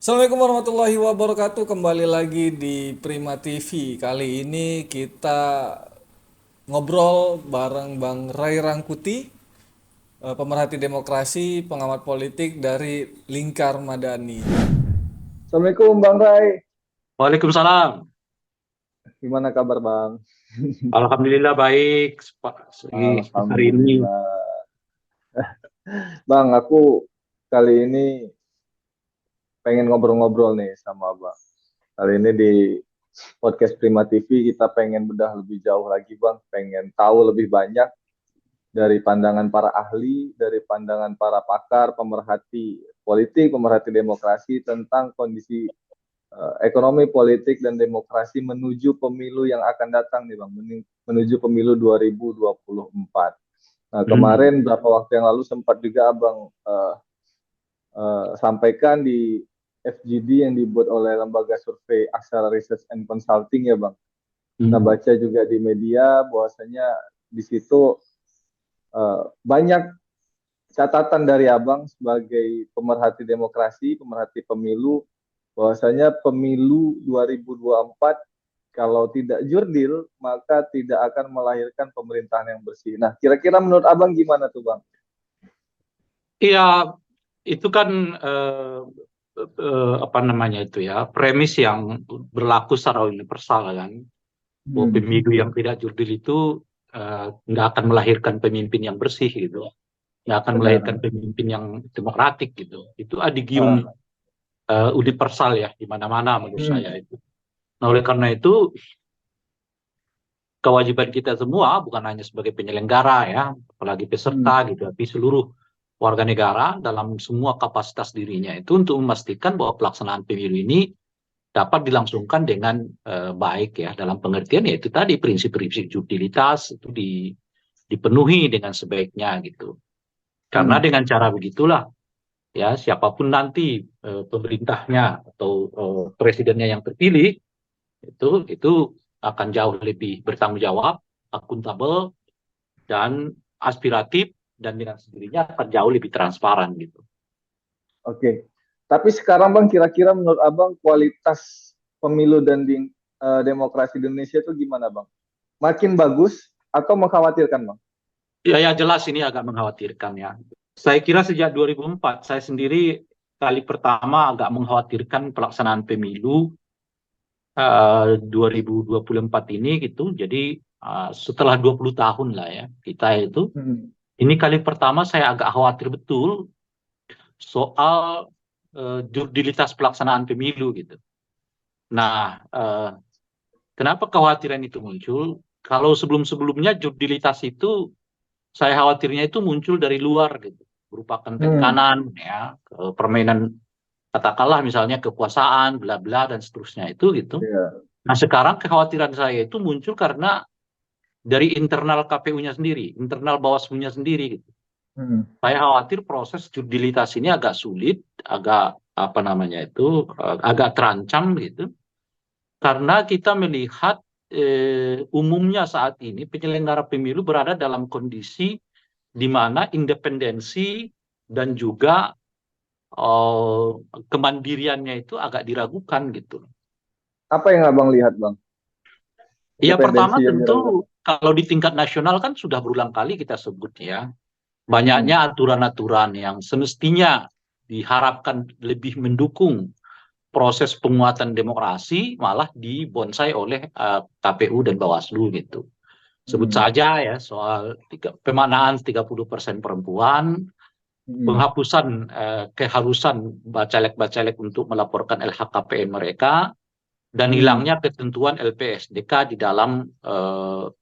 Assalamualaikum warahmatullahi wabarakatuh. Kembali lagi di Prima TV. Kali ini kita ngobrol bareng Bang Ray Rangkuti, pemerhati demokrasi, pengamat politik dari Lingkar Madani. Assalamualaikum Bang Rai, Waalaikumsalam. gimana kabar Bang? Alhamdulillah baik hari ini. Alhamdulillah. Bang, aku kali ini pengen ngobrol-ngobrol nih sama Bang. Kali ini di podcast Prima TV kita pengen bedah lebih jauh lagi Bang, pengen tahu lebih banyak dari pandangan para ahli, dari pandangan para pakar, pemerhati politik, pemerhati demokrasi tentang kondisi ekonomi, politik, dan demokrasi menuju pemilu yang akan datang nih Bang, menuju pemilu 2024. Nah, Hmm. kemarin beberapa waktu yang lalu sempat juga Abang sampaikan di FGD yang dibuat oleh lembaga survei Aksara Research and Consulting ya Bang. Kita Hmm. baca juga di media bahwasanya di situ banyak catatan dari Abang sebagai pemerhati demokrasi, pemerhati pemilu, bahwasanya pemilu 2024 kalau tidak jurdil maka tidak akan melahirkan pemerintahan yang bersih. Nah, kira-kira menurut Abang gimana tuh Bang? Iya, itu kan apa namanya itu ya, premis yang berlaku secara universal kan. Bahwa Hmm. pemilu yang tidak jurdil itu nggak akan melahirkan pemimpin yang bersih gitu, nggak akan melahirkan Benar. pemimpin yang demokratik gitu. Itu adigium Ah, universal ya di mana-mana menurut saya hmm. itu. Nah, oleh karena itu kewajiban kita semua bukan hanya sebagai penyelenggara ya, apalagi Hmm. peserta gitu, tapi seluruh warga negara dalam semua kapasitas dirinya itu untuk memastikan bahwa pelaksanaan pemilu ini dapat dilangsungkan dengan baik ya, dalam pengertian yaitu tadi prinsip-prinsip utilitas itu dipenuhi dengan sebaiknya gitu. Karena Hmm. dengan cara begitulah ya siapapun nanti pemerintahnya atau presidennya yang terpilih itu akan jauh lebih bertanggung jawab, akuntabel, dan aspiratif, dan dengan sendirinya akan jauh lebih transparan gitu. Oke. Tapi sekarang Bang, kira-kira menurut Abang kualitas pemilu dan demokrasi di Indonesia itu gimana Bang? Makin bagus atau mengkhawatirkan Bang? Ya, ya jelas ini agak mengkhawatirkan ya. Saya kira sejak 2004 saya sendiri kali pertama agak mengkhawatirkan pelaksanaan pemilu 2024 ini gitu. Jadi setelah 20 tahun lah ya kita itu, Hmm. ini kali pertama saya agak khawatir betul soal jurdilitas pelaksanaan pemilu gitu. Nah, kenapa kekhawatiran itu muncul? Kalau sebelum-sebelumnya jurdilitas itu saya khawatirnya itu muncul dari luar gitu, merupakan Hmm. tekanan ya, permainan katakanlah misalnya kekuasaan, bla bla dan seterusnya itu gitu. Ya. Nah sekarang kekhawatiran saya itu muncul karena dari internal KPU-nya sendiri, internal Bawaslu-nya sendiri gitu. Hmm. Saya khawatir proses jurdilitas ini agak sulit, agak apa namanya itu, agak terancam gitu, karena kita melihat umumnya saat ini penyelenggara pemilu berada dalam kondisi di mana independensi dan juga eh, kemandiriannya itu agak diragukan gitu. Apa yang Abang lihat Bang? Ya pertama Independensi yang tentu diragukan. kalau di tingkat nasional kan sudah berulang kali kita sebut ya, Hmm. banyaknya aturan-aturan yang semestinya diharapkan lebih mendukung proses penguatan demokrasi malah dibonsai oleh KPU dan Bawaslu gitu. Sebut Hmm. saja ya soal pemaknaan 30% perempuan, Hmm. penghapusan keharusan bacalek-bacalek untuk melaporkan LHKPN mereka, dan Hmm. hilangnya ketentuan LPSDK di dalam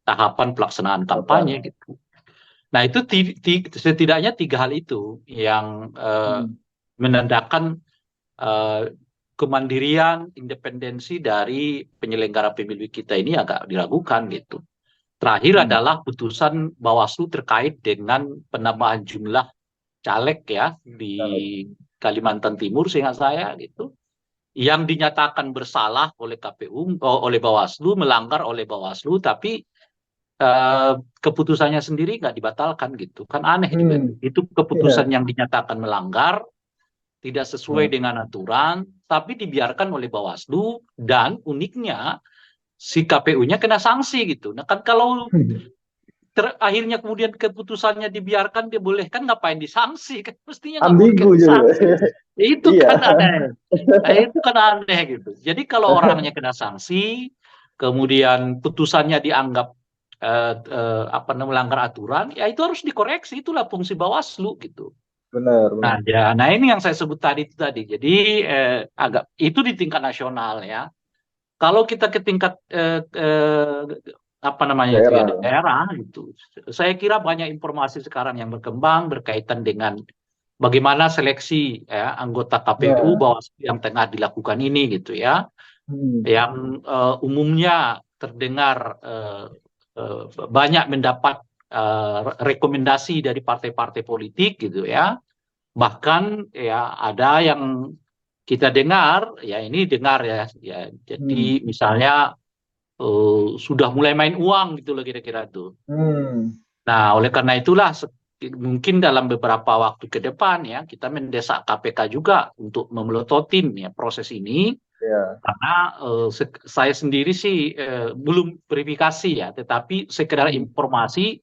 tahapan pelaksanaan kampanye Apa? gitu. Nah itu setidaknya tiga hal itu yang Hmm. menandakan eh, kemandirian, independensi dari penyelenggara pemilu kita ini agak diragukan gitu. Terakhir Hmm. adalah putusan Bawaslu terkait dengan penambahan jumlah caleg ya di Caleg. Kalimantan Timur seingat saya gitu, yang dinyatakan bersalah oleh KPU, oleh Bawaslu, melanggar oleh Bawaslu, tapi eh, keputusannya sendiri nggak dibatalkan gitu. Kan aneh juga. Hmm. Itu keputusan Ya. yang dinyatakan melanggar, tidak sesuai dengan aturan, tapi dibiarkan oleh Bawaslu dan uniknya si KPU-nya kena sanksi gitu. Nah kan kalau akhirnya kemudian keputusannya dibiarkan dibolehkan, ngapain disanksi? Kan mestinya nggak boleh Ambigu juga. disanksi. Itu Iya. kan aneh. Nah, itu kan aneh gitu. Jadi kalau orangnya kena sanksi, kemudian putusannya dianggap apa namanya, melanggar aturan, ya itu harus dikoreksi. Itulah fungsi Bawaslu gitu. Benar, Nah, benar. ya, nah ini yang saya sebut tadi itu tadi. Jadi agak itu di tingkat nasional ya. Kalau kita ke tingkat apa namanya itu ya Daerah. daerah gitu, saya kira banyak informasi sekarang yang berkembang berkaitan dengan bagaimana seleksi ya, anggota KPU Ya. Bawaslu yang tengah dilakukan ini gitu ya, Hmm. yang umumnya terdengar banyak mendapat rekomendasi dari partai-partai politik gitu ya. Bahkan ya ada yang kita dengar, ya ini dengar ya, Hmm. jadi misalnya sudah mulai main uang gitu loh kira-kira tuh. Hmm. Nah, oleh karena itulah mungkin dalam beberapa waktu ke depan ya kita mendesak KPK juga untuk memelototin ya proses ini, Ya. karena saya sendiri sih belum verifikasi ya, tetapi sekedar Hmm. informasi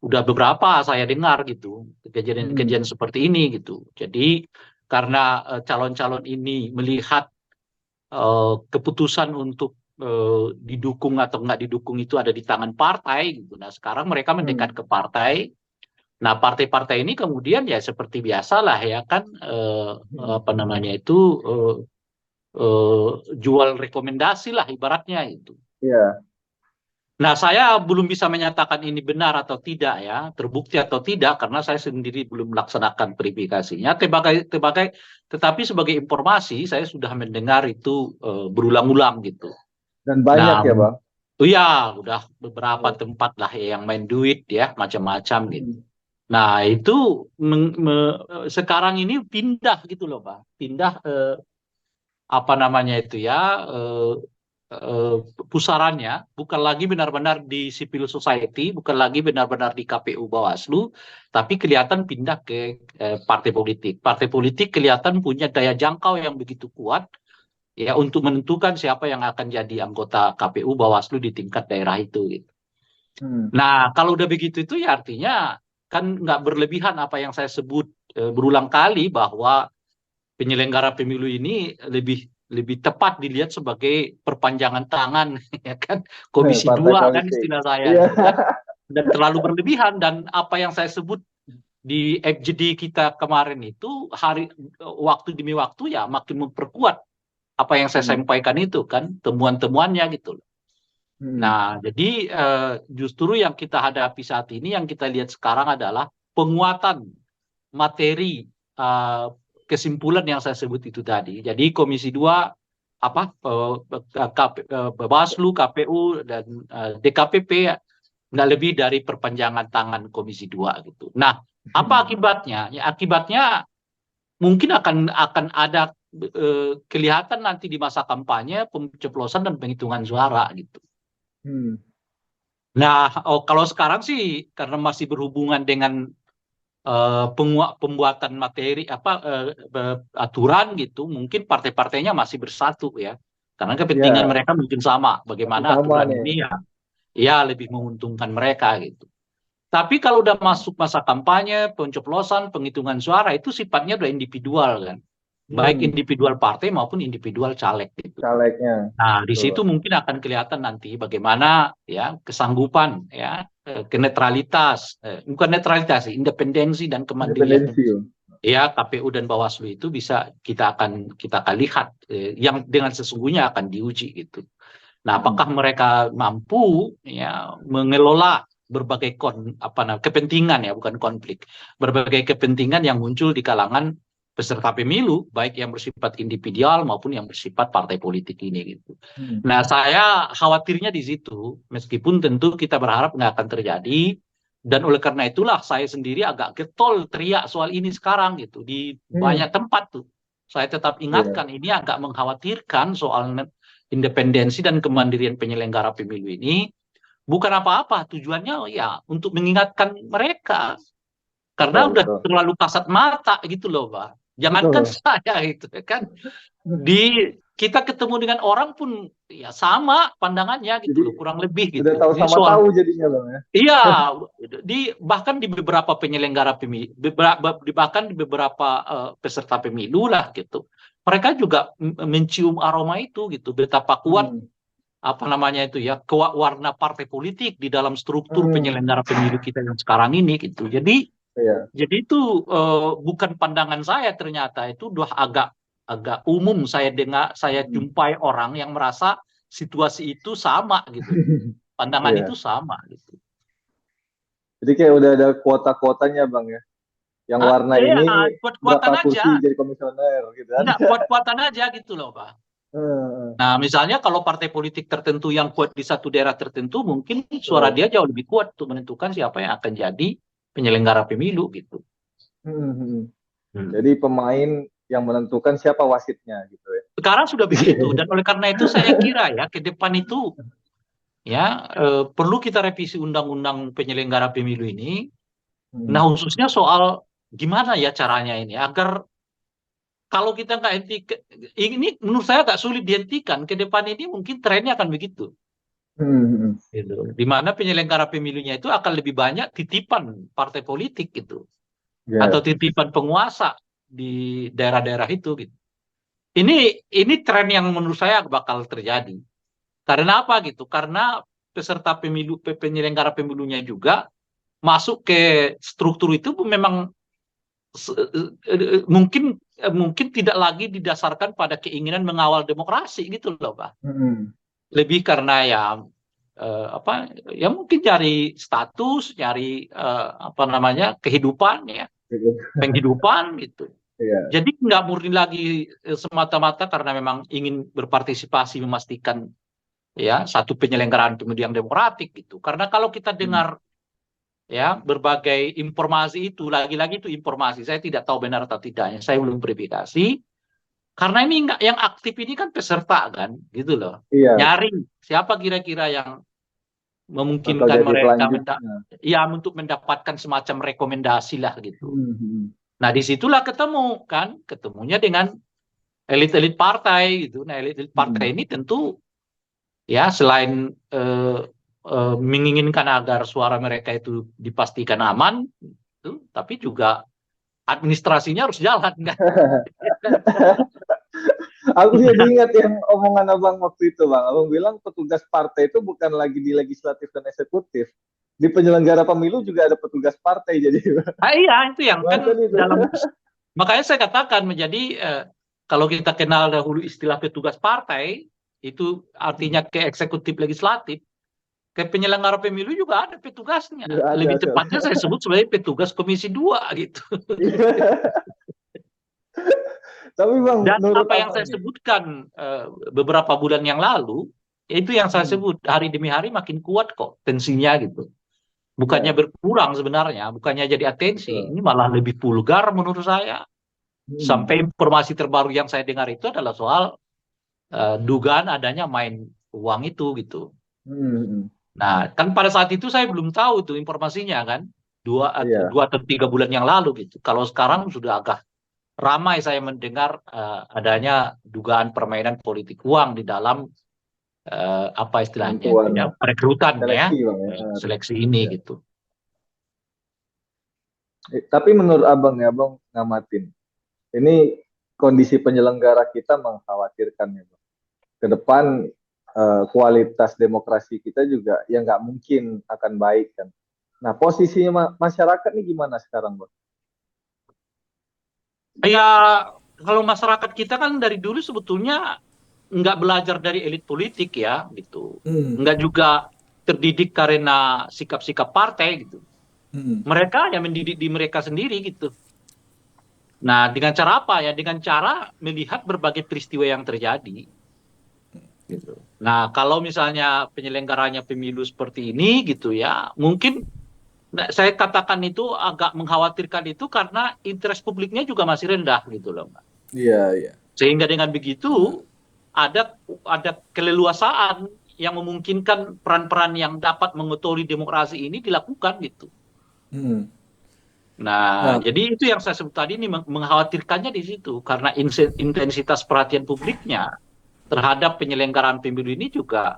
udah beberapa saya dengar gitu Hmm. kejadian-kejadian seperti ini gitu. Jadi karena calon-calon ini melihat keputusan untuk didukung atau nggak didukung itu ada di tangan partai gitu. Nah sekarang mereka mendekat Hmm. ke partai. Nah partai-partai ini kemudian ya seperti biasalah ya kan Hmm. apa namanya itu jual rekomendasi lah ibaratnya itu. Iya. Nah, saya belum bisa menyatakan ini benar atau tidak ya, terbukti atau tidak karena saya sendiri belum melaksanakan verifikasinya. Tetapi sebagai informasi saya sudah mendengar itu berulang-ulang gitu. Dan banyak Nah, ya, Bang. oh ya, udah beberapa Hmm. tempat lah ya yang main duit ya, macam-macam gitu. Hmm. Nah, itu sekarang ini pindah gitu loh, Pak. Pindah apa namanya itu ya, eh, pusarannya bukan lagi benar-benar di civil society, bukan lagi benar-benar di KPU Bawaslu, tapi kelihatan pindah ke partai politik. Partai politik kelihatan punya daya jangkau yang begitu kuat ya untuk menentukan siapa yang akan jadi anggota KPU Bawaslu di tingkat daerah itu gitu. Hmm. Nah, kalau udah begitu itu ya artinya kan nggak berlebihan apa yang saya sebut berulang kali bahwa penyelenggara pemilu ini lebih lebih tepat dilihat sebagai perpanjangan tangan ya kan Komisi Partai 2 kan politik. istilah saya Iya. gitu kan, dan terlalu berlebihan, dan apa yang saya sebut di FGD kita kemarin itu waktu demi waktu ya makin memperkuat apa yang saya Hmm. sampaikan itu kan temuan-temuannya gitu. Hmm. Nah, jadi justru yang kita hadapi saat ini, yang kita lihat sekarang adalah penguatan materi eh, kesimpulan yang saya sebut itu tadi. Jadi Komisi 2 apa Bawaslu, KPU dan DKPP ya, nggak lebih dari perpanjangan tangan Komisi 2 gitu. Nah, apa Hmm. akibatnya? Ya akibatnya mungkin akan ada kelihatan nanti di masa kampanye pencoblosan dan penghitungan suara gitu. Hmm. Nah, kalau sekarang sih karena masih berhubungan dengan pembuatan materi apa aturan gitu, mungkin partai-partainya masih bersatu ya, karena kepentingan Ya, mereka mungkin sama, masih bagaimana sama aturan nih. ini ya lebih menguntungkan mereka gitu. Tapi kalau udah masuk masa kampanye, pencoblosan, penghitungan suara itu sifatnya udah individual kan, baik Hmm. individual partai maupun individual caleg gitu. Calegnya. Nah, di situ Betul. mungkin akan kelihatan nanti bagaimana ya kesanggupan ya kenetralitas, bukan netralitas sih, independensi dan kemandirian Independensi. ya KPU dan Bawaslu itu bisa kita akan lihat yang dengan sesungguhnya akan diuji gitu. Nah, Hmm. apakah mereka mampu ya mengelola berbagai kepentingan ya, bukan konflik, berbagai kepentingan yang muncul di kalangan peserta pemilu, baik yang bersifat individual maupun yang bersifat partai politik ini gitu. Hmm. Nah, saya khawatirnya di situ, meskipun tentu kita berharap nggak akan terjadi, dan oleh karena itulah saya sendiri agak getol teriak soal ini sekarang gitu di Hmm. banyak tempat tuh. Saya tetap Iya. ingatkan ini agak mengkhawatirkan soal independensi dan kemandirian penyelenggara pemilu ini, bukan apa-apa, tujuannya ya untuk mengingatkan mereka karena Betul, udah betul. terlalu kasat mata gitu loh Pak. Jangankan Betul. saya itu kan, kita ketemu dengan orang pun ya sama pandangannya gitu Jadi loh, kurang lebih udah gitu. tahu Jadi sama soal tahu jadinya bang ya. iya, bahkan di beberapa penyelenggara pemilu, bahkan di beberapa peserta pemilu lah gitu. Mereka juga mencium aroma itu gitu, betapa kuat Hmm. apa namanya itu ya, warna partai politik di dalam struktur Hmm. penyelenggara pemilu kita yang sekarang ini gitu. Iya. Jadi itu bukan pandangan saya, ternyata itu udah agak agak umum saya dengar, saya Hmm. jumpai orang yang merasa situasi itu sama gitu, pandangan Iya. itu sama gitu. Jadi kayak udah ada kuota-kuotanya bang ya. Yang Ah, warna iya, ini kuat-kuatan berapa aja, kursi jadi komisioner gitu kan. enggak kuat-kuatan aja gitu loh Pak. Heeh. Nah, misalnya kalau partai politik tertentu yang kuat di satu daerah tertentu, mungkin suara Betul. dia jauh lebih kuat untuk menentukan siapa yang akan jadi penyelenggara pemilu gitu. Hmm, hmm. Hmm. Jadi pemain yang menentukan siapa wasitnya gitu ya. Sekarang sudah begitu, dan oleh karena itu saya kira ya ke depan itu ya perlu kita revisi undang-undang penyelenggara pemilu ini. Hmm. Nah, khususnya soal gimana ya caranya ini agar kalau kita nggak hentikan ini, menurut saya agak sulit dihentikan. Ke depan ini mungkin trennya akan begitu. Hmm, hmm. Gitu. Di mana penyelenggara pemilunya itu akan lebih banyak titipan partai politik gitu, atau Ya. titipan penguasa di daerah-daerah itu gitu. Ini tren yang menurut saya bakal terjadi. Karena apa gitu? Karena peserta pemilu, penyelenggara pemilunya juga masuk ke struktur itu memang mungkin tidak lagi didasarkan pada keinginan mengawal demokrasi gitu loh Pak. Hmm. Lebih karena ya apa ya, mungkin cari status, cari apa namanya, kehidupan ya, Gitu. penghidupan gitu. Iya. Jadi nggak murni lagi semata-mata karena memang ingin berpartisipasi memastikan ya satu penyelenggaraan pemilu yang demokratik gitu. Karena kalau kita Hmm. dengar ya berbagai informasi itu, lagi-lagi itu informasi, saya tidak tahu benar atau tidaknya, saya belum verifikasi. Karena ini nggak, yang aktif ini kan peserta kan, gitu loh. Iya. Nyari siapa kira-kira yang Bakal memungkinkan jadi mereka pelanjutnya. ya untuk mendapatkan semacam rekomendasi lah gitu. Hmm. Hmm. Nah disitulah ketemu kan, ketemunya dengan elit-elit partai gitu. Nah elit-elit Hmm. partai ini tentu ya selain menginginkan agar suara mereka itu dipastikan aman, gitu, tapi juga administrasinya harus jalan kan. Aku jadi ingat yang omongan abang waktu itu bang. Abang bilang petugas partai itu bukan lagi di legislatif dan eksekutif. Di penyelenggara pemilu juga ada petugas partai jadi. Ah, iya itu yang kan Bahkan itu. dalam, makanya saya katakan menjadi kalau kita kenal dahulu istilah petugas partai itu artinya ke eksekutif legislatif, ke penyelenggara pemilu juga ada petugasnya. Juga ada Lebih tepatnya soalnya. saya sebut sebagai petugas Komisi 2 gitu. Tapi bang, Dan menurut apa yang abang saya nih. sebutkan beberapa bulan yang lalu, itu yang saya Hmm. sebut hari demi hari makin kuat kok tensinya gitu. Bukannya Ya, berkurang sebenarnya, bukannya jadi atensi, betul. ini malah lebih vulgar menurut saya. Hmm. Sampai informasi terbaru yang saya dengar itu adalah soal dugaan adanya main uang itu gitu. Hmm. Nah, kan pada saat itu saya belum tahu tuh informasinya kan, Iya. dua atau 3 bulan yang lalu gitu. Kalau sekarang sudah agak ramai saya mendengar adanya dugaan permainan politik uang di dalam apa istilahnya itu Penentuan ya, perekrutan ya, seleksi bang ya. seleksi ini Iya. gitu. Tapi menurut abang ya, abang ngamatin. Ini kondisi penyelenggara kita mengkhawatirkan ya bang. Ke depan kualitas demokrasi kita juga ya nggak mungkin akan baik kan. Nah posisinya masyarakat ini gimana sekarang bang? Ya kalau masyarakat kita kan dari dulu sebetulnya nggak belajar dari elit politik ya gitu, Hmm. nggak juga terdidik karena sikap-sikap partai gitu. Hmm. Mereka yang mendidik di mereka sendiri gitu. Nah dengan cara apa ya? Dengan cara melihat berbagai peristiwa yang terjadi. Gitu. Nah kalau misalnya penyelenggaranya pemilu seperti ini gitu ya, mungkin saya katakan itu agak mengkhawatirkan itu karena interest publiknya juga masih rendah gitu loh, Mbak. Iya, iya. Sehingga dengan begitu ada keleluasaan yang memungkinkan peran-peran yang dapat mengotori demokrasi ini dilakukan gitu. Hmm. Nah, Nah, jadi itu yang saya sebut tadi ini mengkhawatirkannya di situ karena intensitas perhatian publiknya terhadap penyelenggaraan pemilu ini juga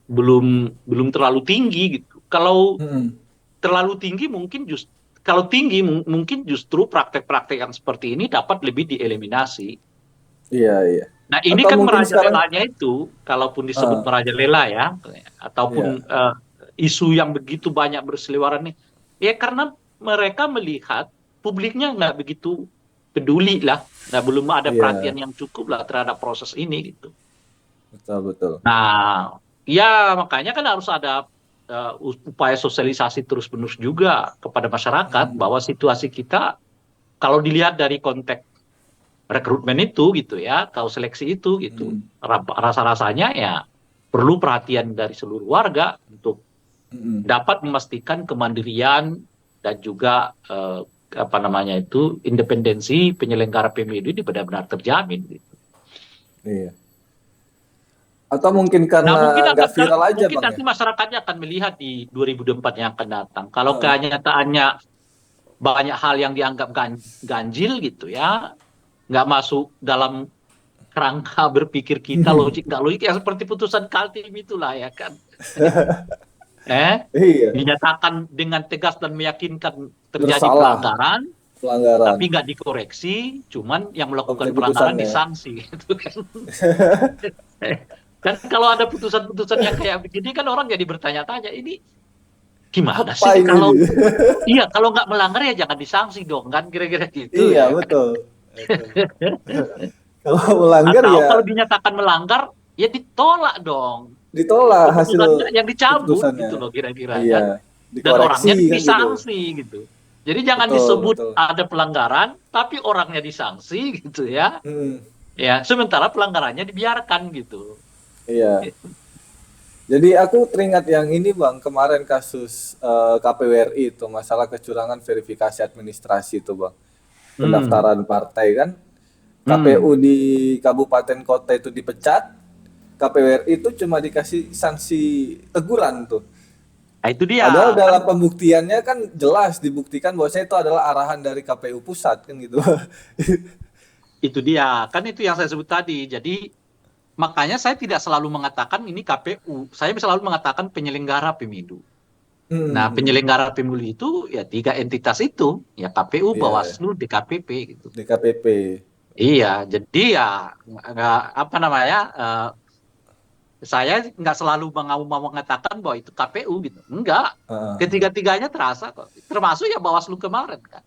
belum belum terlalu tinggi gitu. Kalau mm-mm. terlalu tinggi mungkin kalau tinggi mungkin justru praktek-praktek yang seperti ini dapat lebih dieliminasi. Iya, iya. Nah, ini Atau kan mungkin sekarang, merajalelanya itu, kalaupun disebut uh, merajalela ya, iya, ataupun isu yang begitu banyak berseliweran nih, ya karena mereka melihat publiknya nggak begitu peduli lah, nah belum ada iya, perhatian yang cukup lah terhadap proses ini gitu. betul, betul. Nah, ya makanya kan harus ada upaya sosialisasi terus-menerus juga kepada masyarakat Mm-mm. bahwa situasi kita kalau dilihat dari konteks rekrutmen itu gitu ya, atau seleksi itu gitu. Mm-mm. Rasa-rasanya ya perlu perhatian dari seluruh warga untuk Mm-mm. dapat memastikan kemandirian dan juga apa namanya itu independensi penyelenggara pemilu ini benar-benar terjamin gitu. Iya. Atau mungkin Nah, mungkin karena akan nggak viral aja mungkin bang ya? nanti masyarakatnya akan melihat di 2024 yang akan datang. Kalau Heeh. kenyataannya banyak hal yang dianggap ganjil gitu ya, nggak masuk dalam kerangka berpikir kita logik nggak logik ya seperti putusan Kaltim itulah ya kan eh Iya, dinyatakan dengan tegas dan meyakinkan terjadi bersalah pelanggaran pelanggaran. tapi nggak dikoreksi cuman yang melakukan Oke pelanggaran putusannya. disanksi gitu kan. Kan kalau ada putusan-putusan yang kayak begini kan orang jadi bertanya-tanya ini gimana Apa sih ini? kalau iya kalau nggak melanggar ya jangan disanksi dong kan kira-kira gitu Iya ya kan. betul. Betul. Kalau melanggar Atau ya kalau dinyatakan melanggar ya ditolak dong ditolak hasil keputusannya yang dicabut gitu keputusannya. loh kira-kira Iya, kan dan dikoreksi orangnya kan gitu. disanksi gitu. Jadi jangan Betul, disebut betul. ada pelanggaran tapi orangnya disanksi gitu ya. Mm, Ya, sementara pelanggarannya dibiarkan gitu. iya. Jadi aku teringat yang ini Bang, kemarin kasus KPWRI itu masalah kecurangan verifikasi administrasi itu Bang. Hmm. Pendaftaran partai kan. KPU Hmm. di kabupaten kota itu dipecat, KPWRI itu cuma dikasih sanksi teguran tuh. Nah, itu dia Padahal kan dalam pembuktiannya kan jelas dibuktikan bahwasanya itu adalah arahan dari KPU pusat kan gitu. itu dia kan itu yang saya sebut tadi. Jadi makanya saya tidak selalu mengatakan ini KPU, saya selalu mengatakan penyelenggara pemilu. Nah, Hmm, penyelenggara pemilu itu ya tiga entitas itu, ya KPU, iya, Bawaslu, DKPP gitu. DKPP. Iya, jadi ya nggak apa namanya, saya nggak selalu mau mengatakan bahwa itu KPU gitu. Enggak, Heeh, ketiga-tiganya terasa kok. Termasuk ya Bawaslu kemarin kan,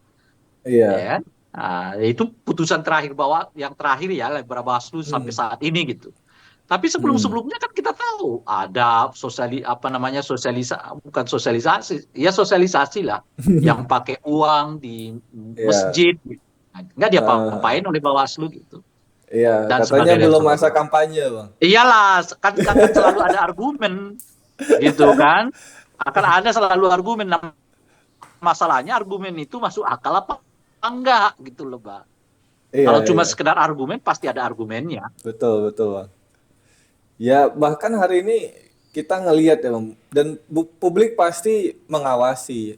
ya iya. kan? Nah, itu putusan terakhir yang terakhir ya Bawaslu sampai Hmm, saat ini gitu. Tapi hmm, sebelum-sebelumnya kan kita tahu ada apa namanya bukan sosialisasi, ya sosialisasi lah yang pakai uang di iya. masjid. Nah, nggak dia Heeh, apain oleh Bawaslu gitu iya, dan katanya sebagainya dan belum masa sebagainya. kampanye, Bang. Iyalah, kan selalu ada argumen gitu kan. Akan ada selalu argumen. Nah, masalahnya argumen itu masuk akal apa enggak gitu loh, Pak. Iya, Kalau cuma iya. sekedar argumen pasti ada argumennya. Betul, betul, Bang. Ya, bahkan hari ini kita ngelihat ya, Bang, dan publik pasti mengawasi.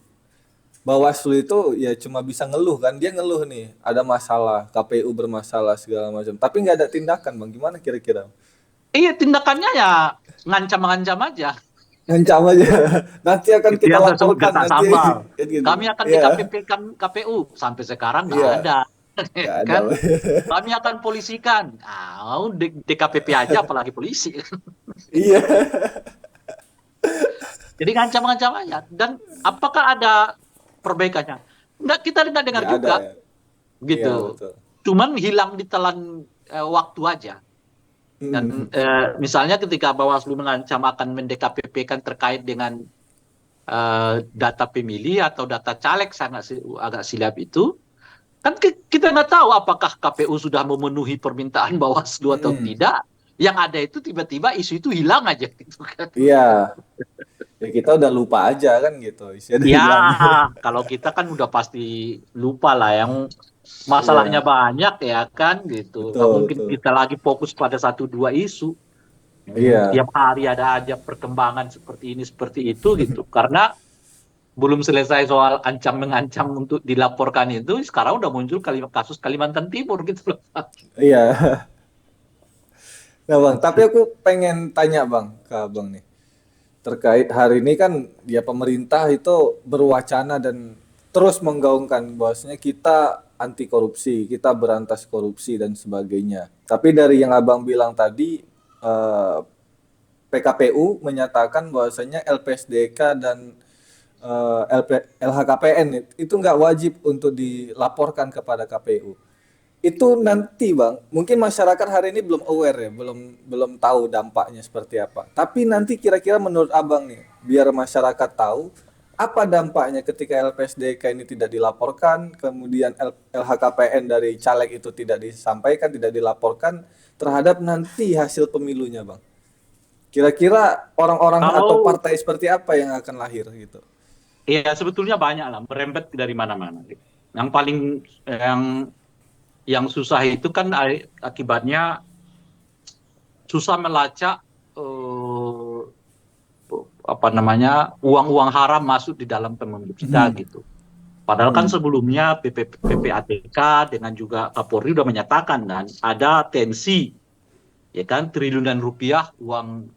Bawaslu itu ya cuma bisa ngeluh kan, dia ngeluh nih, ada masalah, KPU bermasalah segala macam. Tapi nggak ada tindakan, Bang. Gimana kira-kira? Iya, tindakannya ya ngancam-ngancam aja. Ngancam aja. Nanti akan Itu kita yang saya sebut laporkan getah nanti sambal. kan gitu. Kami akan Iya, DKPP kan KPU sampai sekarang nggak iya, ada, nggak ada. kan? Kami akan polisikan. DKPP aja apalagi polisi. Iya, Jadi ngancam-ngancam aja. Dan apakah ada perbaikannya? Nggak, kita nggak dengar nggak ada juga ya. Iya, gitu. betul. Cuman hilang di telan waktu aja. Mm. Dan misalnya ketika Bawaslu mengancam akan mendekapP-kan terkait dengan data pemilih atau data caleg sangat agak silap itu, kan kita nggak tahu apakah KPU sudah memenuhi permintaan Bawaslu atau Mm. tidak. Yang ada itu tiba-tiba isu itu hilang aja gitu kan. Iya, ya kita udah lupa aja kan gitu. Isinya udah Ya, hilang. kalau kita kan udah pasti lupa lah yang masalahnya Iya, banyak ya kan gitu. Nggak betul, mungkin betul. kita lagi fokus pada satu dua isu. Iya, Tiap hari ada aja perkembangan seperti ini seperti itu gitu. Karena belum selesai soal ancam mengancam untuk dilaporkan itu, sekarang udah muncul kasus Kalimantan Timur gitu loh. Iya. Nah bang, tapi aku pengen tanya bang ke abang nih. Terkait hari ini kan ya pemerintah itu berwacana dan terus menggaungkan bahwasanya kita anti korupsi, kita berantas korupsi dan sebagainya. Tapi dari yang abang bilang tadi, PKPU menyatakan bahwasanya LPSDK dan LHKPN itu nggak wajib untuk dilaporkan kepada KPU. Itu nanti bang, mungkin masyarakat hari ini belum aware ya, belum belum tahu dampaknya seperti apa. Tapi nanti kira-kira menurut abang nih, biar masyarakat tahu apa dampaknya ketika LPSDK ini tidak dilaporkan, kemudian LHKPN dari caleg itu tidak disampaikan, tidak dilaporkan terhadap nanti hasil pemilunya bang. Kira-kira orang-orang atau Kalau partai seperti apa yang akan lahir gitu? ya sebetulnya banyak lah, merembet dari mana-mana. Yang paling yang yang susah itu kan akibatnya susah melacak eh, apa namanya uang-uang haram masuk di dalam pemilu kita Hmm. gitu. Padahal kan Hmm. sebelumnya PPATK dengan juga Kapolri udah menyatakan kan ada tensi ya kan triliunan rupiah uang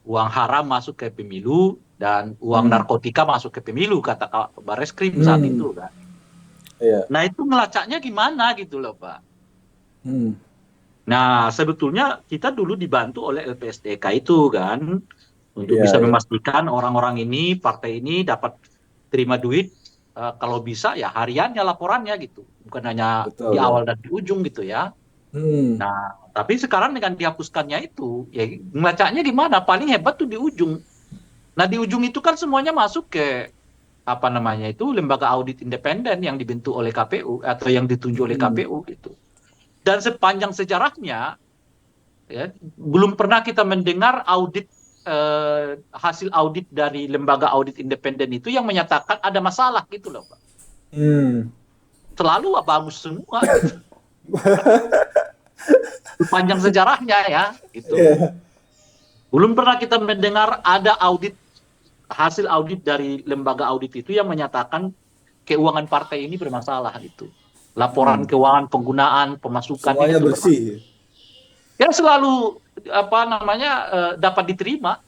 uang haram masuk ke pemilu dan uang Hmm. narkotika masuk ke pemilu kata Bareskrim saat Hmm. itu kan. Iya. Nah itu melacaknya gimana gitu loh Pak. Hmm. Nah sebetulnya kita dulu dibantu oleh LPSDK itu kan untuk Iya, bisa iya. memastikan orang-orang ini partai ini dapat terima duit kalau bisa ya hariannya laporannya gitu bukan hanya Betul, di betul. awal dan di ujung gitu ya. Hmm. Nah tapi sekarang dengan dihapuskannya itu ya melacaknya gimana paling hebat tuh di ujung. Nah di ujung itu kan semuanya masuk ke apa namanya itu lembaga audit independen yang dibentuk oleh KPU atau yang ditunjuk oleh Hmm. KPU gitu. Dan sepanjang sejarahnya ya, belum pernah kita mendengar audit hasil audit dari lembaga audit independen itu yang menyatakan ada masalah gitu loh Pak. Hmm. Selalu bagus semua gitu. Sepanjang sejarahnya ya gitu. Iya. Belum pernah kita mendengar ada audit hasil audit dari lembaga audit itu yang menyatakan keuangan partai ini bermasalah gitu. Laporan Hmm. keuangan penggunaan pemasukannya Semuanya itu bermasalah. bersih. Ya selalu apa namanya dapat diterima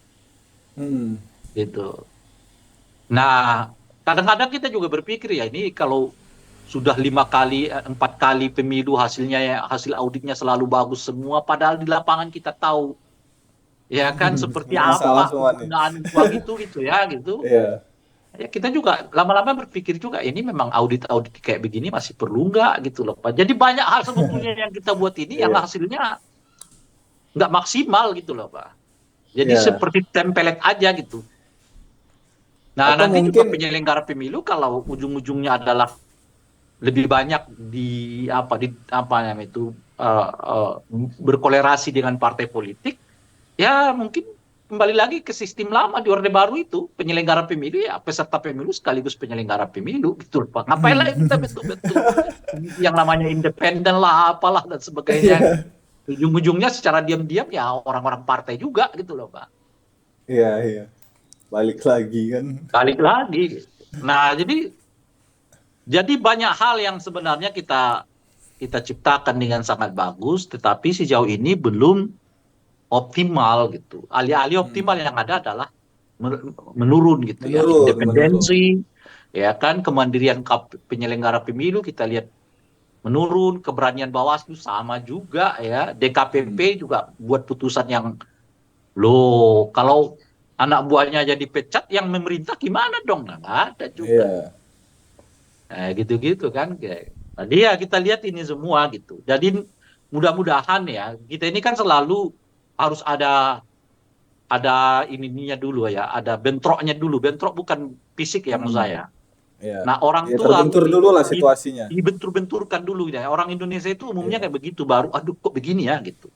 Hmm. gitu. Nah, kadang-kadang kita juga berpikir ya ini kalau sudah 5 kali, 4 kali pemilu hasilnya ya, hasil auditnya selalu bagus semua, padahal di lapangan kita tahu ya kan seperti Masalah apa semua nih. penggunaan uang itu gitu ya gitu. Iya. Ya kita juga lama-lama berpikir juga ini memang audit-audit kayak begini masih perlu nggak gitu loh Pak. Jadi banyak hal sebetulnya yang kita buat ini yang Iya. hasilnya nggak maksimal gitu loh Pak. Jadi Iya. seperti tempelet aja gitu. Nah Atau nanti juga mungkin penyelenggara pemilu kalau ujung-ujungnya adalah lebih banyak di apa namanya itu eh, eh, berkolerasi dengan partai politik, ya mungkin kembali lagi ke sistem lama di Orde Baru itu penyelenggara pemilu ya peserta pemilu sekaligus penyelenggara pemilu gitu loh Pak. Ngapain lagi kita bentuk-bentuk yang namanya independen lah apalah dan sebagainya gitu. Ujung-ujungnya secara diam-diam ya orang-orang partai juga gitu loh Pak. iya, iya. Balik lagi kan. Balik lagi. Nah, jadi banyak hal yang sebenarnya kita kita ciptakan dengan sangat bagus, tetapi sejauh ini belum optimal gitu. Alih-alih optimal Hmm. yang ada adalah menurun gitu ya. Menurun, menurun. Independensi, ya kan, kemandirian penyelenggara pemilu kita lihat menurun, keberanian Bawaslu sama juga ya. Hmm. DKPP juga buat putusan yang loh, kalau anak buahnya jadi pecat yang memerintah gimana dong? Nah, nggak ada juga. Iya. Gitu-gitu kan. Jadi ya kita lihat ini semua gitu. Jadi mudah-mudahan ya kita ini kan selalu harus ada ininya dulu ya, ada bentroknya dulu. Bentrok bukan fisik ya maksud Hmm. saya. Iya. Nah orang Ya tuh harus terbentur dulu lah situasinya. dibentur-benturkan dulu ya. Orang Indonesia itu umumnya Iya. kayak begitu baru, aduh kok begini ya gitu.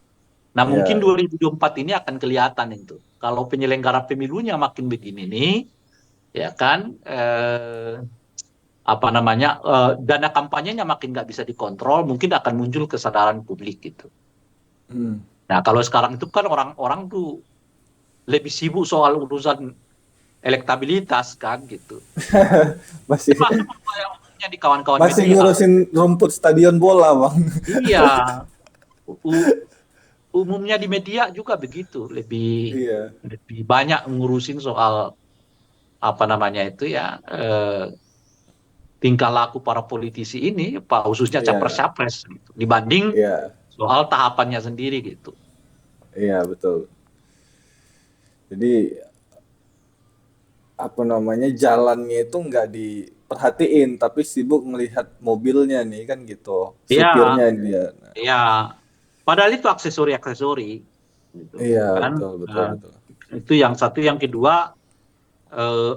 Nah mungkin Iya. 2024 ini akan kelihatan itu. Kalau penyelenggara pemilunya makin begini nih, ya kan, apa namanya dana kampanyenya makin nggak bisa dikontrol, mungkin akan muncul kesadaran publik gitu. Hmm. Nah kalau sekarang itu kan orang-orang tuh lebih sibuk soal urusan elektabilitas kan gitu. Masih Termasuk yang umumnya di kawan-kawan Masih media. ngurusin rumput stadion bola, Bang. Iya, u- umumnya di media juga begitu, lebih Iya, lebih banyak ngurusin soal apa namanya itu ya, tingkah laku para politisi ini, khususnya iya, capres-capres gitu, dibanding iya, soal tahapannya sendiri gitu. iya betul. Jadi apa namanya jalannya itu nggak diperhatiin, tapi sibuk melihat mobilnya nih kan gitu, Ya, supirnya dia. Nah, ya, padahal itu aksesori-aksesori gitu iya kan. betul betul Eh, betul. itu yang satu, yang kedua,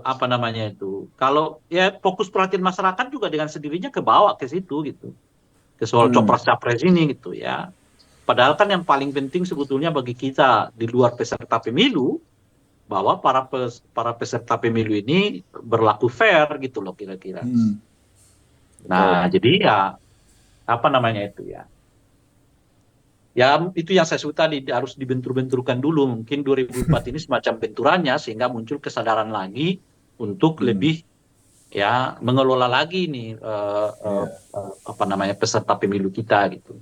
apa namanya itu, kalau ya fokus perhatian masyarakat juga dengan sendirinya ke bawah ke situ gitu, ke soal Hmm, copras capres ini gitu ya. Padahal kan yang paling penting sebetulnya bagi kita di luar peserta pemilu, bahwa para peserta pemilu ini berlaku fair gitu loh kira-kira. hmm, betul. Nah, jadi ya apa namanya itu ya. Ya itu yang saya sebut tadi, harus dibentur-benturkan dulu. Mungkin 2004 ini semacam benturannya sehingga muncul kesadaran lagi untuk Hmm, lebih ya mengelola lagi nih, iya. apa namanya, peserta pemilu kita gitu.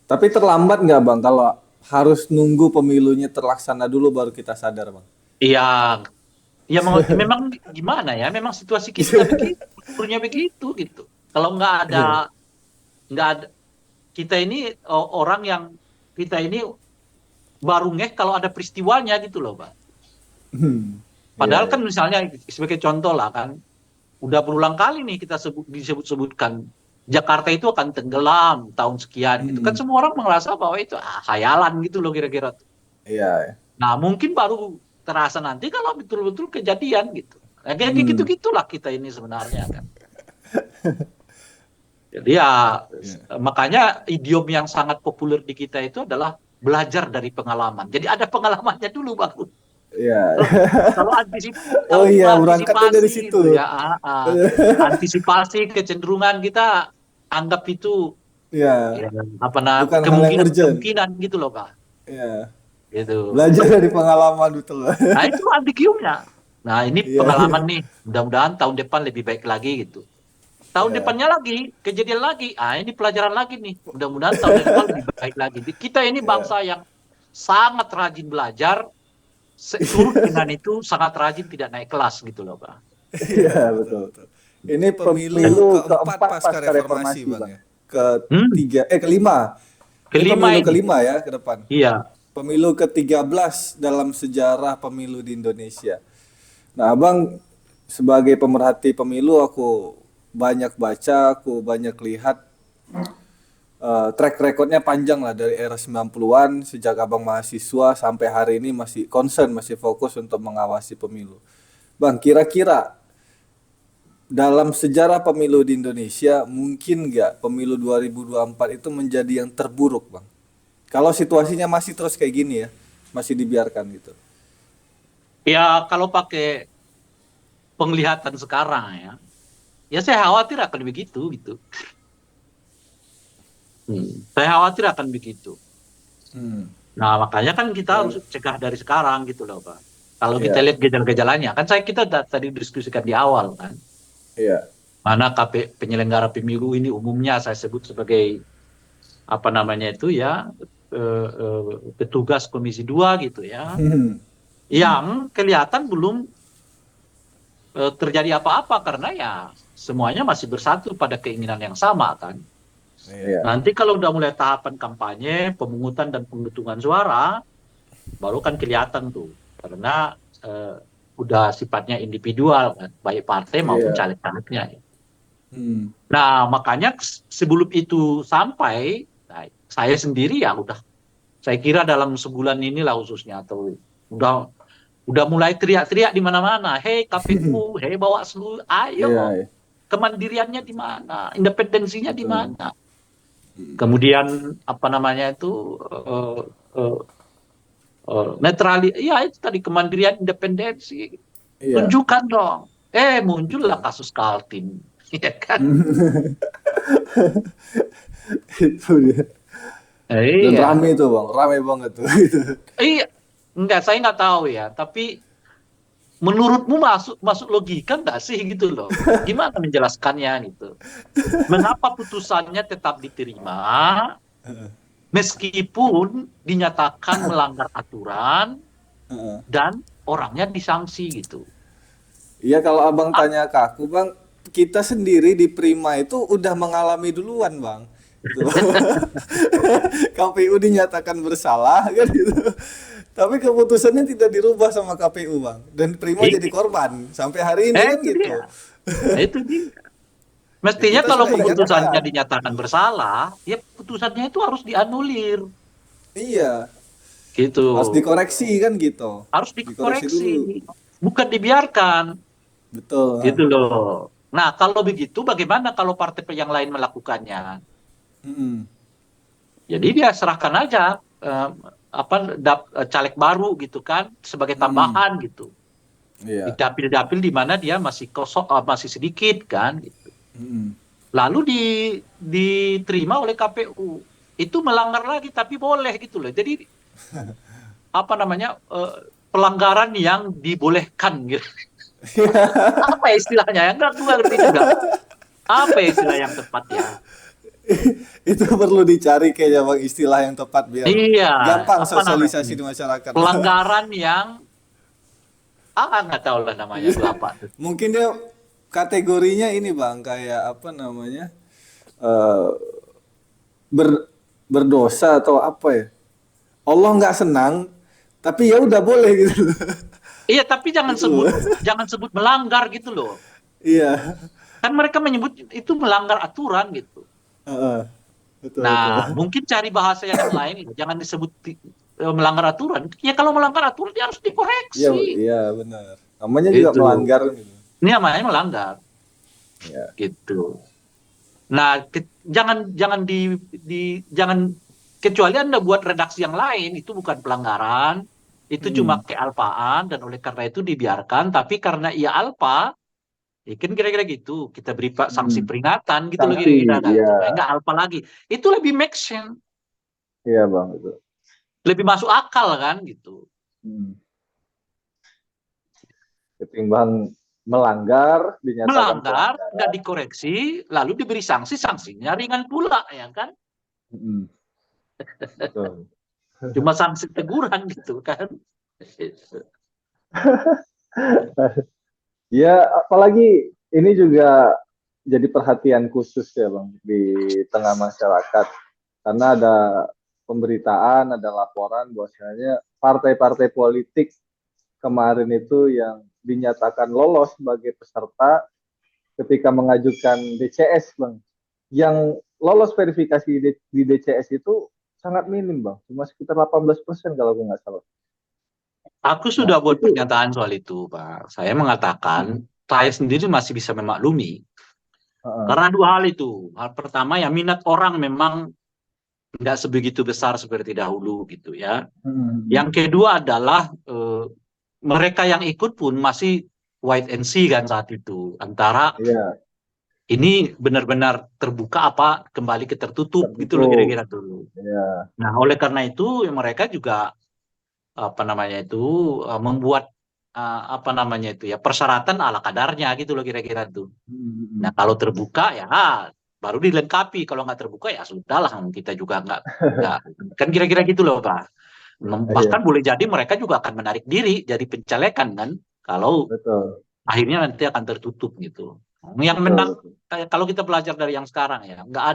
Tapi terlambat nggak bang kalau harus nunggu pemilunya terlaksana dulu baru kita sadar bang? Iya, ya memang gimana ya, memang situasi kita begitu, kulturnya begitu gitu. Kalau Iya. nggak ada, kita ini orang yang kita ini baru ngeh kalau ada peristiwanya gitu loh, Pak. Hmm, iya Padahal kan iya. misalnya sebagai contoh lah kan, udah berulang kali nih kita disebut-sebutkan Jakarta itu akan tenggelam tahun sekian gitu kan, Hmm, semua orang merasa bahwa itu khayalan gitu loh kira-kira. iya. Iya. Nah, mungkin baru terasa nanti kalau betul-betul kejadian gitu. Nah, kayak Hmm, gitu-gitulah kita ini sebenarnya kan. Jadi ya iya. makanya idiom yang sangat populer di kita itu adalah belajar dari pengalaman. Jadi ada pengalamannya dulu baru. Iya. Kalau kalau Oh kalau iya, berangkatnya dari antisipasi situ. gitu ya, antisipasi kecenderungan kita anggap itu Iya, ya, apa nah, bukan hal yang kemungkinan urgent. kemungkinan gitu loh Pak. Iya, Gitu. belajar dari pengalaman betul. Nah itu ambigunya. Nah ini Iya, iya, pengalaman nih, mudah-mudahan tahun depan lebih baik lagi gitu. Tahun iya. depannya lagi, kejadian lagi. Ini pelajaran lagi nih. Mudah-mudahan tahun depan lebih baik lagi. Kita ini Iya, bangsa yang sangat rajin belajar, turut dengan itu sangat rajin tidak naik kelas gitu loh, Pak. iya, betul, betul. Ini pemilu Pemilu keempat keempat pasca pasca reformasi, reformasi, Bang Bang. ya. Hmm, Ketiga, kelima. Ini kelima pemilu ini. kelima ya ke depan. Iya. Pemilu ke-13 dalam sejarah pemilu di Indonesia. Nah, Abang sebagai pemerhati pemilu aku banyak baca, aku banyak lihat track recordnya panjang lah dari era 90-an sejak Abang mahasiswa sampai hari ini masih concern, masih fokus untuk mengawasi pemilu. Bang, kira-kira dalam sejarah pemilu di Indonesia mungkin nggak pemilu 2024 itu menjadi yang terburuk, Bang? Kalau situasinya masih terus kayak gini ya, masih dibiarkan gitu. Ya kalau pakai penglihatan sekarang ya, ya saya khawatir akan begitu gitu. Saya khawatir akan begitu. Hmm. Nah makanya kan kita harus Dan cegah dari sekarang gitu loh, Pak. Kalau kita ya, lihat gejala-gejalanya, kan kita tadi diskusikan di awal kan, ya. mana penyelenggara pemilu ini umumnya saya sebut sebagai apa namanya itu ya, petugas Komisi 2 gitu ya, yang kelihatan belum terjadi apa-apa karena ya semuanya masih bersatu pada keinginan yang sama kan. Iya. Nanti kalau udah mulai tahapan kampanye, pemungutan dan penghitungan suara, baru kan kelihatan tuh, karena eh, udah sifatnya individual kan, baik partai maupun Iya. caleg-calegnya. Hmm. Nah, makanya sebelum itu sampai, nah, saya sendiri ya saya kira dalam sebulan inilah khususnya, atau udah udah mulai teriak-teriak di mana-mana, hei KPU, hei Bawaslu, Iya, ayo iya. kemandiriannya di mana, independensinya di Betul. mana. Kemudian apa namanya itu, eh, eh, ya itu tadi kemandirian independensi, Iya. tunjukkan dong. Muncullah Betul. kasus Kaltim, ya kan? Itu dia. Dan Iya. rame tuh bang, rame banget tuh. Itu. Iya, enggak, saya nggak tahu ya. Tapi menurutmu masuk logika nggak sih gitu loh? Gimana menjelaskannya gitu? Mengapa putusannya tetap diterima meskipun dinyatakan melanggar aturan dan orangnya disanksi gitu? Iya, kalau abang Ah, tanya ke aku bang, kita sendiri di Prima itu udah mengalami duluan bang. Gitu. KPU dinyatakan bersalah kan gitu. Tapi keputusannya tidak dirubah sama KPU bang. Dan Prima jadi eh, korban sampai hari ini kan itu gitu. dia, itu dia. Ya, Mestinya kita kalau sudah keputusannya ingatkan. dinyatakan bersalah, ya putusannya itu harus dianulir, Iya, gitu. harus dikoreksi kan gitu. Harus Dikoreksi dikoreksi, dulu. bukan dibiarkan, Betul. gitu loh. Nah, kalau begitu, bagaimana kalau partai yang lain melakukannya? Mm-mm. Jadi dia serahkan aja eh, apa caleg baru gitu kan, sebagai Mm-mm. tambahan gitu. Di Iya. dapil-dapil di mana dia masih kosong, masih sedikit kan. Gitu. Mm-mm. Lalu diterima oleh KPU. Itu melanggar lagi, tapi boleh gitu loh. Jadi apa namanya pelanggaran yang dibolehkan gitu. Apa ya istilahnya? Yang nggak gue ngerti juga. Apa ya istilah yang tepat ya? Itu perlu dicari kayaknya bang istilah yang tepat biar Iya, gampang apa namanya sosialisasi ini? di masyarakat. Pelanggaran yang nggak tahu lah namanya itu apa tuh. Mungkin dia kategorinya ini bang kayak apa namanya eh ber, berdosa atau apa ya? Allah nggak senang, tapi ya udah boleh gitu. Iya, tapi Itu. jangan sebut melanggar gitu loh. Iya. Kan mereka menyebut itu melanggar aturan gitu. Heeh. Betul betul. Nah, mungkin cari bahasa yang lain itu. Jangan disebut melanggar aturan. Ya kalau melanggar aturan dia harus Iya dikoreksi. iya benar. Namanya juga Itu. melanggar gitu. Ini namanya melanggar Ya. gitu. Nah, jangan jangan jangan kecuali Anda buat redaksi yang lain itu bukan pelanggaran, itu Hmm. cuma kealpaan dan oleh karena itu dibiarkan, tapi karena ia alpa, ya kan kira-kira gitu, kita beri sanksi Hmm. peringatan gitu loh Sanksi, kira-kira kan, iya, supaya nggak alpa lagi. Itu lebih make sense, iya bang itu. lebih masuk akal kan gitu. Hmm. Ketimbang melanggar dinyatakan Melanggar, nggak pelanggaran. dikoreksi, lalu diberi sanksi, sanksinya ringan pula ya kan. Hmm. Betul. Cuma sanksi teguran gitu kan. Ya, apalagi ini juga jadi perhatian khusus ya Bang di tengah masyarakat karena ada pemberitaan, ada laporan bahwasanya partai-partai politik kemarin itu yang dinyatakan lolos sebagai peserta ketika mengajukan DCS Bang. Yang lolos verifikasi di DCS itu sangat minim Bang, cuma sekitar 18% kalau aku nggak salah. Aku Nah, sudah buat itu pernyataan soal itu, Pak. Saya mengatakan, saya sendiri masih bisa memaklumi. uh, Karena dua hal itu. Hal pertama, ya minat orang memang nggak sebegitu besar seperti dahulu gitu ya. uh, Yang kedua adalah mereka yang ikut pun masih wait and see kan saat itu. Antara iya, ini benar-benar terbuka apa kembali ke tertutup gitu loh tertutup. kira-kira dulu. Ya, Nah, oleh karena itu ya mereka juga apa namanya itu membuat apa namanya itu ya persyaratan ala kadarnya gitu loh kira-kira itu. Nah kalau terbuka ya baru dilengkapi, kalau nggak terbuka ya sudahlah kita juga nggak kan kira-kira gitu loh Pak. iya, Bahkan boleh jadi mereka juga akan menarik diri dari pencalekan kan kalau betul, akhirnya nanti akan tertutup gitu. Yang betul, menang betul. kalau kita belajar dari yang sekarang ya nggak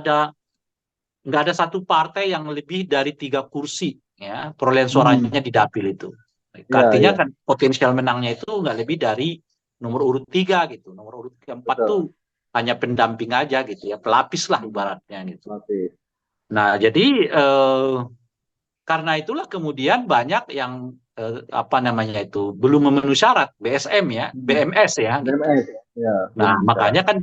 ada satu partai yang lebih dari 3 kursi ya perolehan Hmm, suaranya di dapil itu. iya, Artinya iya, kan potensial menangnya itu nggak lebih dari nomor urut 3 gitu. Nomor urut keempat tuh betul. hanya pendamping aja gitu ya, pelapis lah ibaratnya gitu. Latih. Nah jadi karena itulah kemudian banyak yang apa namanya itu belum memenuhi syarat BSM ya, Hmm. BMS ya gitu. DMS, ya, Nah, belum bisa. makanya kan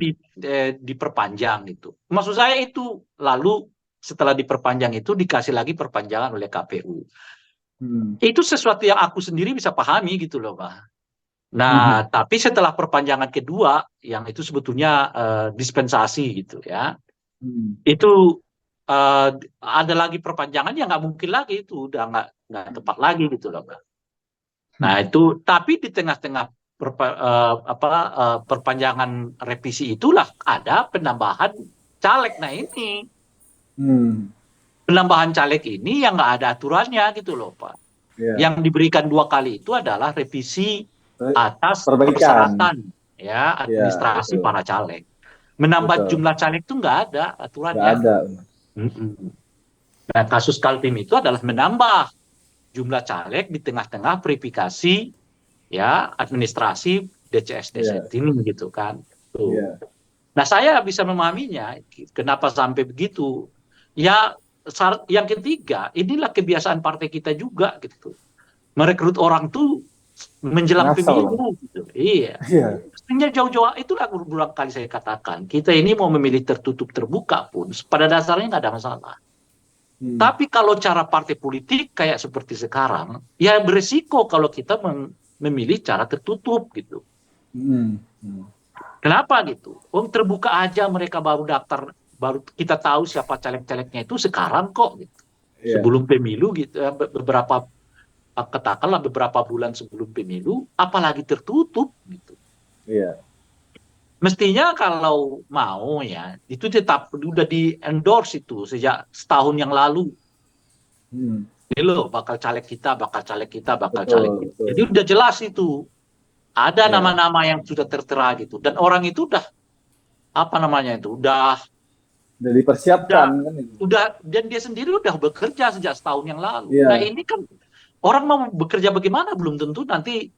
diperpanjang gitu. Maksud saya itu lalu setelah diperpanjang itu dikasih lagi perpanjangan oleh KPU. Hmm. Itu sesuatu yang aku sendiri bisa pahami gitu loh, Pak. Hmm. Nah, tapi setelah perpanjangan kedua yang itu sebetulnya dispensasi gitu ya. Hmm. Itu eh, ada lagi perpanjangan yang nggak mungkin lagi itu udah nggak tepat lagi gitu loh, Pak. Nah, itu tapi di tengah-tengah perpanjangan revisi itulah ada penambahan caleg. Nah ini Hmm. penambahan caleg ini yang nggak ada aturannya gitu loh Pak. Iya. Yang diberikan 2 kali itu adalah revisi atas Perbaikan. persyaratan ya Iya, administrasi betul. para caleg. Menambah Betul. jumlah caleg itu nggak ada Nggak aturannya. ada. Nah kasus Kaltim itu adalah menambah jumlah caleg di tengah-tengah verifikasi ya administrasi DCS Iya. ini gitu kan. Tuh. Iya. Nah saya bisa memahaminya kenapa sampai begitu. Ya yang ketiga inilah kebiasaan partai kita juga gitu. Merekrut orang tuh menjelang Ngasal. pemilu gitu. Iya. Iya. Mestinya jauh-jauh itulah berulang kali saya katakan. Kita ini mau memilih tertutup terbuka pun pada dasarnya nggak ada masalah. Tapi kalau cara partai politik kayak seperti sekarang, ya beresiko kalau kita memilih cara tertutup gitu. Kenapa gitu? Terbuka aja mereka baru daftar, baru kita tahu siapa caleg-calegnya itu sekarang kok gitu. Iya. Sebelum pemilu gitu, beberapa katakanlah beberapa bulan sebelum pemilu, apalagi tertutup gitu. Iya. Mestinya kalau mau ya, itu tetap udah di endorse itu sejak setahun yang lalu. Ini loh bakal caleg kita, bakal caleg kita, bakal Betul, caleg kita. betul. Jadi udah jelas itu. Ada Iya. nama-nama yang sudah tertera gitu. Dan orang itu udah, apa namanya itu, udah dipersiapkan kan itu. dan dia sendiri udah bekerja sejak setahun yang lalu. Iya. Nah ini kan orang mau bekerja bagaimana belum tentu nanti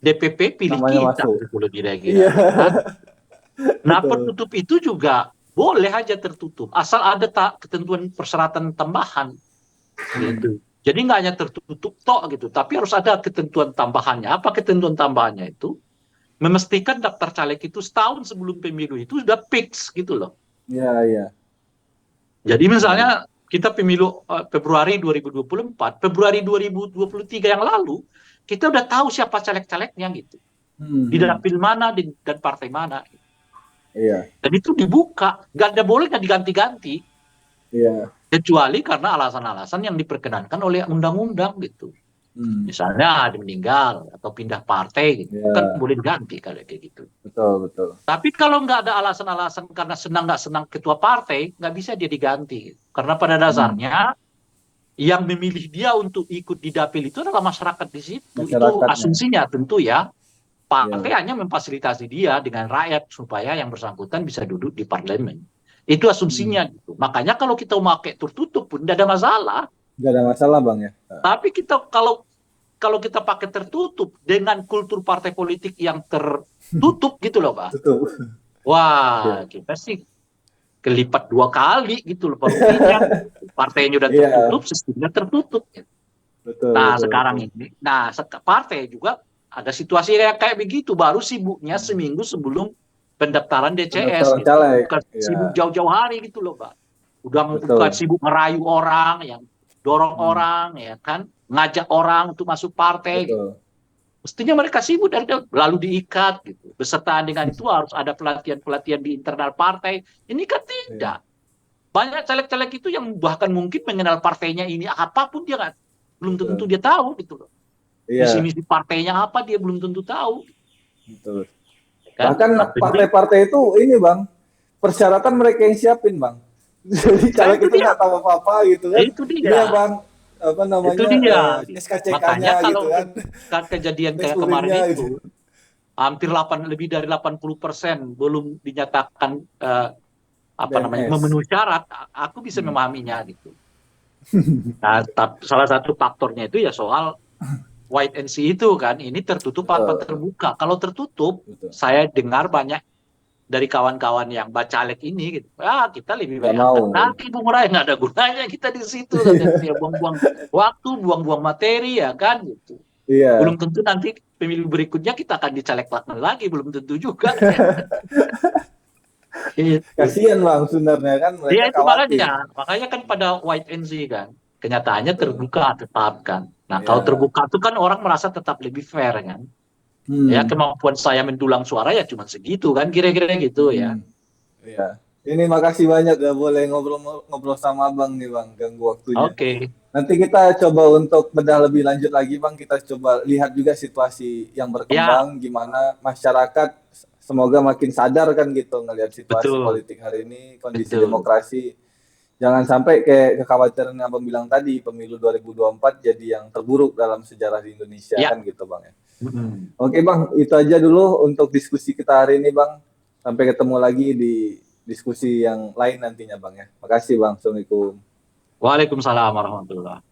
DPP pilih Namanya kita masuk. kalau kira-kira. Iya. Kan? Nah Betul. tertutup itu juga boleh aja tertutup asal ada ketentuan persyaratan tambahan gitu. Jadi nggak hanya tertutup tok gitu, tapi harus ada ketentuan tambahannya. Apa ketentuan tambahannya itu? Memastikan daftar caleg itu setahun sebelum pemilu itu sudah fix gitu loh. Iya, iya. Jadi misalnya kita pemilu Februari 2024, Februari 2023 yang lalu kita udah tahu siapa caleg-calegnya gitu. Di dapil mana dan partai mana. Iya. Dan itu dibuka, boleh nggak diganti-ganti. Iya. Kecuali karena alasan-alasan yang diperkenankan oleh undang-undang gitu. Misalnya ada meninggal atau pindah partai gitu. Iya. Kan boleh diganti kalau kayak gitu. Betul, betul. Tapi kalau nggak ada alasan-alasan karena senang nggak senang ketua partai, nggak bisa dia diganti. Karena pada dasarnya yang memilih dia untuk ikut di dapil itu adalah masyarakat di situ. Itu asumsinya tentu ya. Partai hanya memfasilitasi dia dengan rakyat supaya yang bersangkutan bisa duduk di parlemen. Itu asumsinya gitu. Makanya kalau kita mau pakai tertutup pun tidak ada masalah. Tidak ada masalah Bang ya. Tapi kita kalau kita pakai tertutup dengan kultur partai politik yang tertutup gitu loh Pak. Betul. Wah, kita sih kelipat 2 kali gitu loh partinya. Partainya udah tertutup, sistemnya tertutup. Betul. Nah, sekarang ini. Nah, partai juga ada situasi kayak begitu. Baru sibuknya seminggu sebelum pendaftaran DCS. Gitu. Bukan sibuk jauh-jauh hari gitu loh Pak. Bukan sibuk ngerayu orang, yang dorong orang, ya kan, ngajak orang untuk masuk partai. Gitu. Mestinya mereka sibuk dari lalu diikat gitu. Besertaan dengan itu harus ada pelatihan-pelatihan di internal partai. Ini kan tidak. Banyak caleg-caleg itu yang bahkan mungkin mengenal partainya ini apapun dia belum tentu dia tahu gitu loh. Misi-misi partainya apa dia belum tentu tahu. Betul. Kan? Bahkan partai-partai itu ini Bang, persyaratan mereka yang siapin Bang. Jadi caleg itu nggak tahu apa-apa gitu kan. Itu dia. Iya Bang. Apa namanya? Itu dia. SKCK-nya gitu kan. Kejadian kayak kemarin itu hampir lebih dari 80% belum dinyatakan memenuhi syarat, aku bisa memahaminya gitu. Nah, salah satu faktornya itu ya soal wait and see itu kan, ini tertutup apa terbuka. Kalau tertutup, saya dengar banyak dari kawan-kawan yang bacalek ini gitu. Kita lebih baik nanti Bung Rai, nggak ada gunanya kita di situ, ya buang-buang waktu, buang-buang materi ya kan gitu. Iya. Belum tentu nanti pemilu berikutnya kita akan dicaleg lagi, belum tentu juga. Kasihan Bang sebenarnya kan mereka. Ya itu makanya kan pada wait and see kan. Kenyataannya terbuka tetap kan. Nah kalau terbuka itu kan orang merasa tetap lebih fair kan. Ya kemampuan saya mendulang suara ya cuma segitu kan kira-kira gitu ya. Iya. Ini makasih banyak ya boleh ngobrol sama Bang nih Bang, ganggu waktunya. Oke. Nanti kita coba untuk bedah lebih lanjut lagi Bang, kita coba lihat juga situasi yang Ya, berkembang, gimana masyarakat semoga makin sadar kan gitu ngelihat situasi betul, politik hari ini, kondisi betul. demokrasi. Jangan sampai kayak kekhawatiran yang Abang bilang tadi, pemilu 2024 jadi yang terburuk dalam sejarah di Indonesia Ya. kan gitu Bang ya. Mm. Oke Bang, itu aja dulu untuk diskusi kita hari ini Bang. Sampai ketemu lagi di diskusi yang lain nantinya Bang ya. Makasih Bang, Assalamualaikum. Waalaikumsalam warahmatullahi